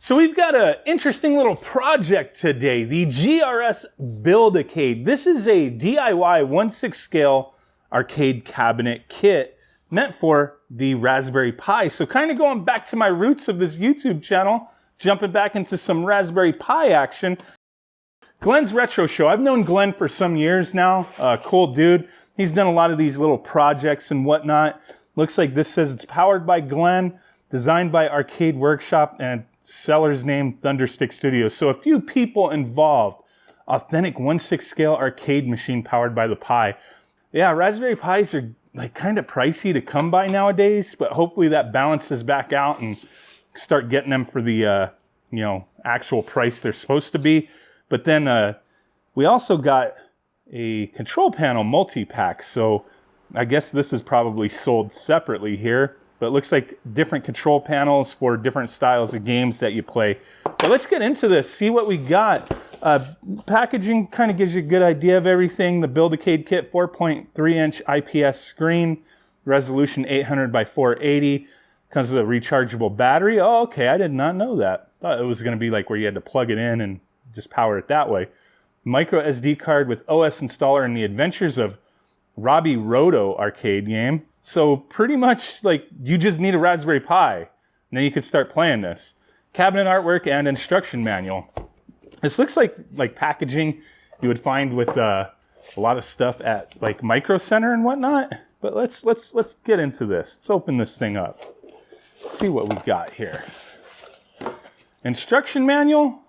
So we've got an interesting little project today, the GRS Build-A-Cade. This is a DIY 1/6 scale arcade cabinet kit meant for the Raspberry Pi. So kind of going back to my roots of this YouTube channel, jumping back into some Raspberry Pi action. Glenn's Retro Show. I've known Glenn for some years now. Cool dude. He's done a lot of these little projects and whatnot. Looks like this says it's powered by Glenn, designed by Arcade Workshop, and seller's name Thunderstick Studios. So a few people involved. Authentic 1/6 scale arcade machine powered by the Pi. Yeah, Raspberry Pis are like kind of pricey to come by nowadays, but hopefully that balances back out and start getting them for the actual price they're supposed to be. But then we also got a control panel multi-pack. So I guess this is probably sold separately here. But it looks like different control panels for different styles of games that you play. But let's get into this, see what we got. Packaging kind of gives you a good idea of everything. The Build-A-Cade kit, 4.3-inch IPS screen, resolution 800 by 480. Comes with a rechargeable battery. Oh, okay, I did not know that. Thought it was gonna be like where you had to plug it in and just power it that way. Micro SD card with OS installer and the adventures of Robbie Roto arcade game. So pretty much like you just need a Raspberry Pi and then you could start playing this. Cabinet artwork and instruction manual. This looks like packaging you would find with a lot of stuff at like Micro Center and whatnot. But let's get into this. Let's open this thing up. Let's see what we got here. Instruction manual.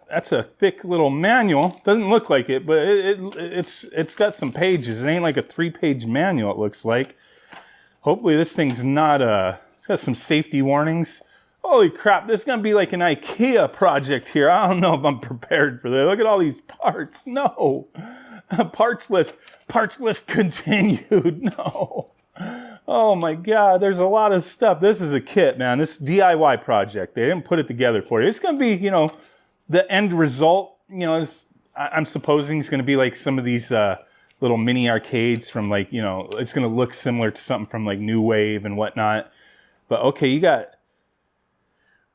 That's a thick little manual. Doesn't look like it, but it's got some pages. It ain't like a 3-page manual, it looks like. Hopefully this thing's not, it's got some safety warnings. Holy crap, this is gonna be like an IKEA project here. I don't know if I'm prepared for that. Look at all these parts, no. Parts list continued, no. Oh my God, there's a lot of stuff. This is a kit, man. This DIY project. They didn't put it together for you. It's gonna be, the end result, I'm supposing it's going to be like some of these little mini arcades from like, it's going to look similar to something from like New Wave and whatnot. But okay, you got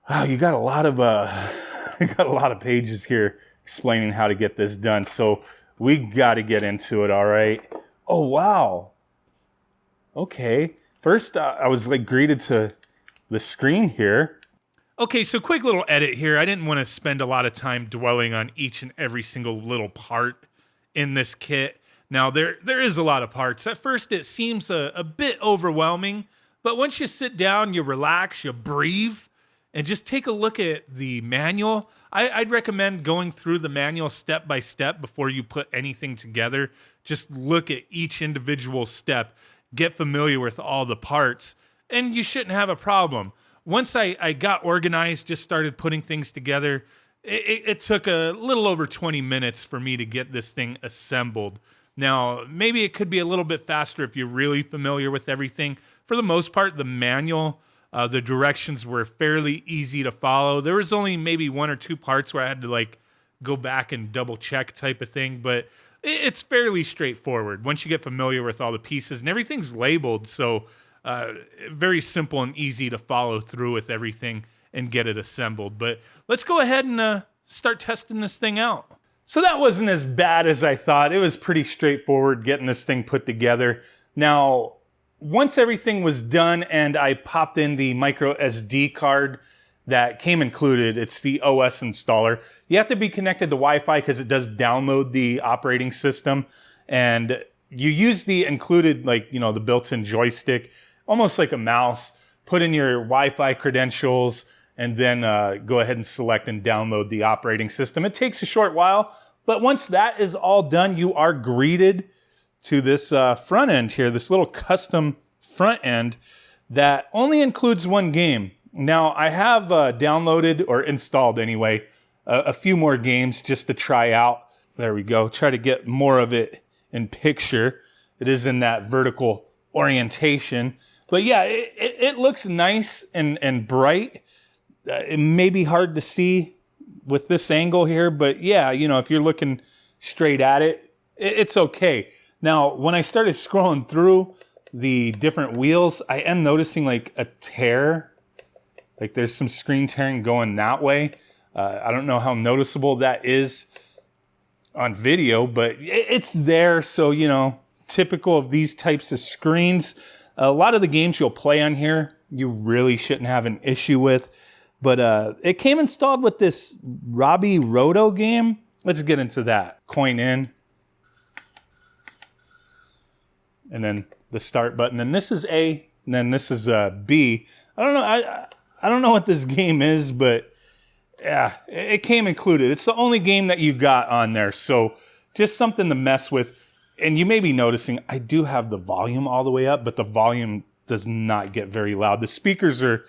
a lot of pages here explaining how to get this done. So we got to get into it. All right. Oh, wow. Okay. First, I was like greeted to the screen here. Okay, so quick little edit here. I didn't want to spend a lot of time dwelling on each and every single little part in this kit. Now, there is a lot of parts. At first, it seems a bit overwhelming, but once you sit down, you relax, you breathe, and just take a look at the manual. I'd recommend going through the manual step by step before you put anything together. Just look at each individual step, get familiar with all the parts, and you shouldn't have a problem. Once I got organized, just started putting things together, it took a little over 20 minutes for me to get this thing assembled. Now, maybe it could be a little bit faster if you're really familiar with everything. For the most part, the manual, the directions were fairly easy to follow. There was only maybe 1 or 2 parts where I had to like go back and double check type of thing, but it's fairly straightforward once you get familiar with all the pieces, and everything's labeled, so very simple and easy to follow through with everything and get it assembled. But let's go ahead and start testing this thing out. So that wasn't as bad as I thought. It was pretty straightforward getting this thing put together. Now, once everything was done and I popped in the micro SD card that came included, it's the OS installer. You have to be connected to Wi-Fi because it does download the operating system. And you use the included, the built-in joystick, almost like a mouse, put in your Wi-Fi credentials, and then go ahead and select and download the operating system. It takes a short while, but once that is all done, you are greeted to this front end here, this little custom front end that only includes 1 game. Now, I have downloaded, or installed anyway, a few more games just to try out. There we go. Try to get more of it in picture. It is in that vertical orientation. But yeah, it looks nice and bright. It may be hard to see with this angle here, but yeah, if you're looking straight at it, it's okay. Now, when I started scrolling through the different wheels, I am noticing like a tear Like there's some screen tearing going that way. I don't know how noticeable that is on video, but it's there. So, you know, typical of these types of screens. A lot of the games you'll play on here, you really shouldn't have an issue with. But it came installed with this Robbie Roto game. Let's get into that. Coin in. And then the start button. And this is A, and then this is B. I don't know. I don't know what this game is, but yeah, it came included. It's the only game that you got on there. So just something to mess with. And you may be noticing, I do have the volume all the way up, but the volume does not get very loud. The speakers are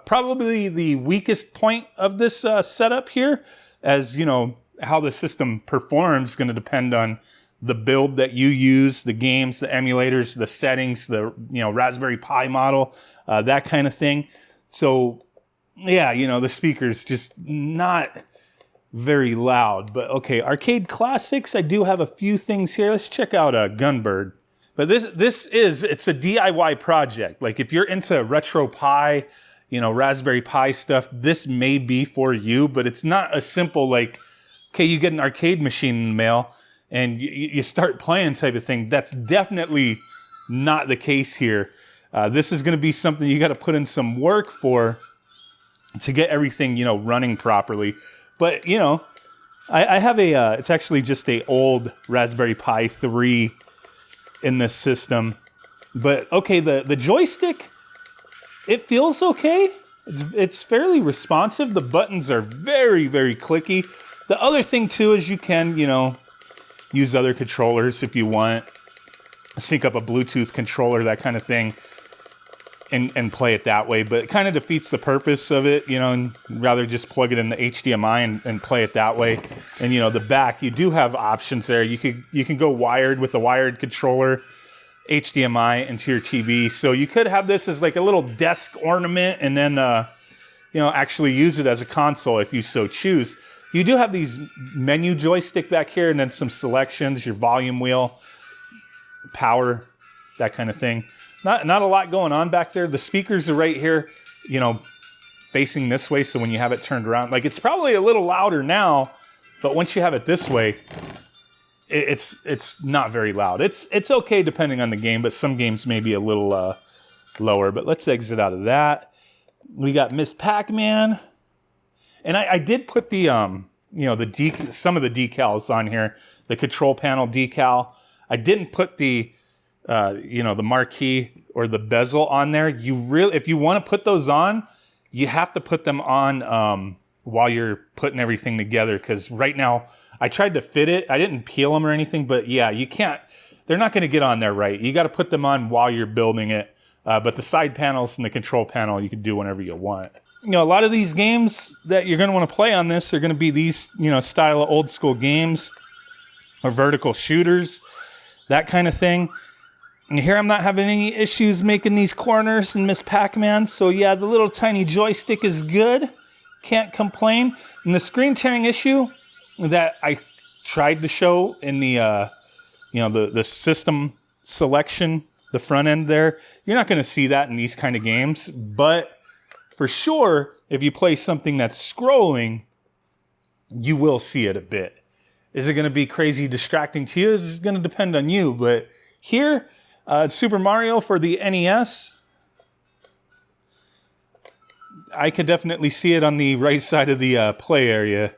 probably the weakest point of this setup here. As you know, how the system performs is going to depend on the build that you use, the games, the emulators, the settings, the Raspberry Pi model, that kind of thing. So yeah, the speaker's just not very loud. But okay, arcade classics, I do have a few things here. Let's check out Gunbird. But it's a DIY project. Like if you're into retropie, Raspberry Pi stuff, this may be for you, but it's not a simple like, okay, you get an arcade machine in the mail and you start playing type of thing. That's definitely not the case here. This is going to be something you got to put in some work for to get everything, running properly. But, I have it's actually just a old Raspberry Pi 3 in this system. But, okay, the joystick, it feels okay. It's fairly responsive. The buttons are very, very clicky. The other thing, too, is you can, use other controllers if you want. Sync up a Bluetooth controller, that kind of thing, and play it that way. But it kind of defeats the purpose of it, and rather just plug it in the HDMI and play it that way. And, the back, you do have options there. You can go wired with a wired controller, HDMI into your TV. So you could have this as like a little desk ornament and then, actually use it as a console if you so choose. You do have these menu joystick back here and then some selections, your volume wheel, power, that kind of thing. Not a lot going on back there. The speakers are right here, facing this way. So when you have it turned around, like it's probably a little louder now, but once you have it this way, it's not very loud. It's okay depending on the game, but some games may be a little lower. But let's exit out of that. We got Miss Pac-Man. And I did put the, some of the decals on here, the control panel decal. I didn't put the, the marquee or the bezel on there. If you want to put those on, you have to put them on while you're putting everything together. Because right now, I tried to fit it. I didn't peel them or anything, but yeah, you can't. They're not going to get on there right. You got to put them on while you're building it. But the side panels and the control panel, you can do whenever you want. A lot of these games that you're going to want to play on this are going to be these, style of old school games or vertical shooters, that kind of thing. And here I'm not having any issues making these corners in Miss Pac-Man. So yeah, the little tiny joystick is good. Can't complain. And the screen tearing issue that I tried to show in the, the system selection, the front end there, you're not going to see that in these kind of games. But for sure, if you play something that's scrolling, you will see it a bit. Is it going to be crazy distracting to you? It's going to depend on you. But here, Super Mario for the NES, I could definitely see it on the right side of the play area,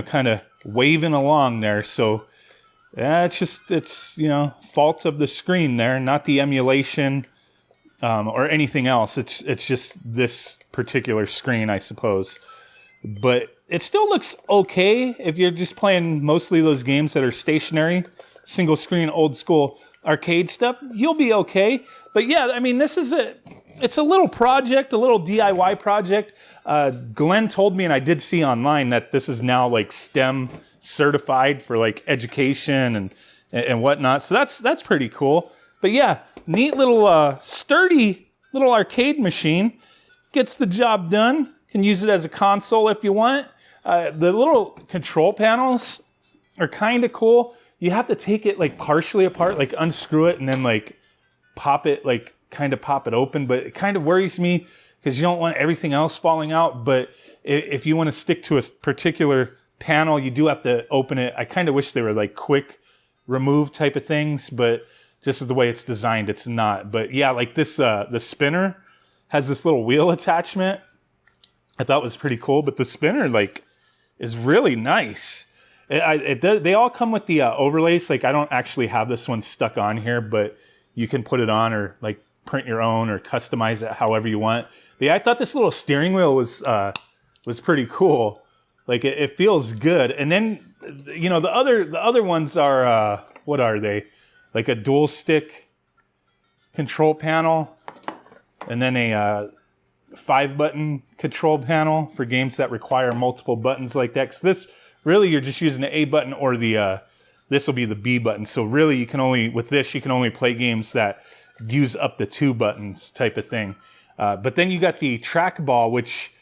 kind of waving along there. So yeah, it's fault of the screen there, not the emulation or anything else. It's just this particular screen, I suppose. But it still looks okay if you're just playing mostly those games that are stationary, single screen, old school arcade stuff. You'll be okay. But yeah, I mean, it's a little project, a little DIY project. Glenn told me, and I did see online, that this is now like STEM certified for like education and whatnot. So that's pretty cool. But yeah, neat little sturdy little arcade machine. Gets the job done. Can use it as a console if you want. The little control panels are kind of cool. You have to take it like partially apart, like unscrew it and then like pop it, like kind of pop it open. But it kind of worries me because you don't want everything else falling out. But if you want to stick to a particular panel, you do have to open it. I kind of wish they were like quick remove type of things, but just with the way it's designed, it's not. But yeah, like this, the spinner has this little wheel attachment. I thought was pretty cool, but the spinner like is really nice. It does. They all come with the overlays. Like I don't actually have this one stuck on here, but you can put it on or like print your own or customize it however you want. But yeah, I thought this little steering wheel was pretty cool. Like it feels good. And then you know the other ones are what are they? Like a dual stick control panel, and then a 5-button control panel for games that require multiple buttons like that. Because this really you're just using the A button or the this will be the B button. So really you can only with this you can only play games that use up the 2 buttons type of thing. But then you got the trackball, which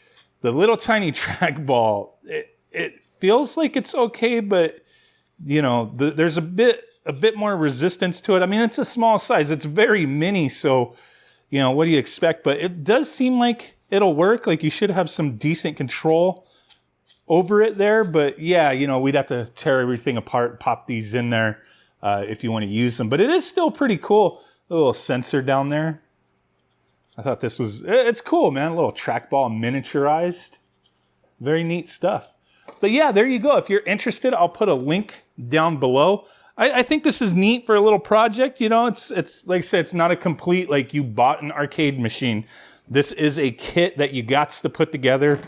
the little tiny trackball it feels like it's okay, but you know there's a bit more resistance to it. I mean it's a small size. It's very mini, so you know, what do you expect? But it does seem like it'll work. Like you should have some decent control over it there. But yeah, you know, we'd have to tear everything apart, pop these in there if you want to use them. But it is still pretty cool. A little sensor down there. I thought this was, it's cool, man. A little trackball miniaturized. Very neat stuff. But yeah, there you go. If you're interested, I'll put a link down below. I think this is neat for a little project. You know, it's like I said, it's not a complete, like you bought an arcade machine. This is a kit that you got to put together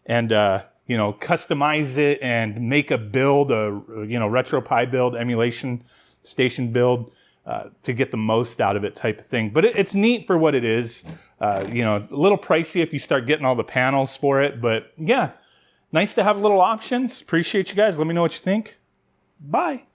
and, you know, customize it and make a build, you know, retropie build, emulation station build to get the most out of it type of thing. But it's neat for what it is. You know, a little pricey if you start getting all the panels for it. But yeah, nice to have little options. Appreciate you guys. Let me know what you think. Bye.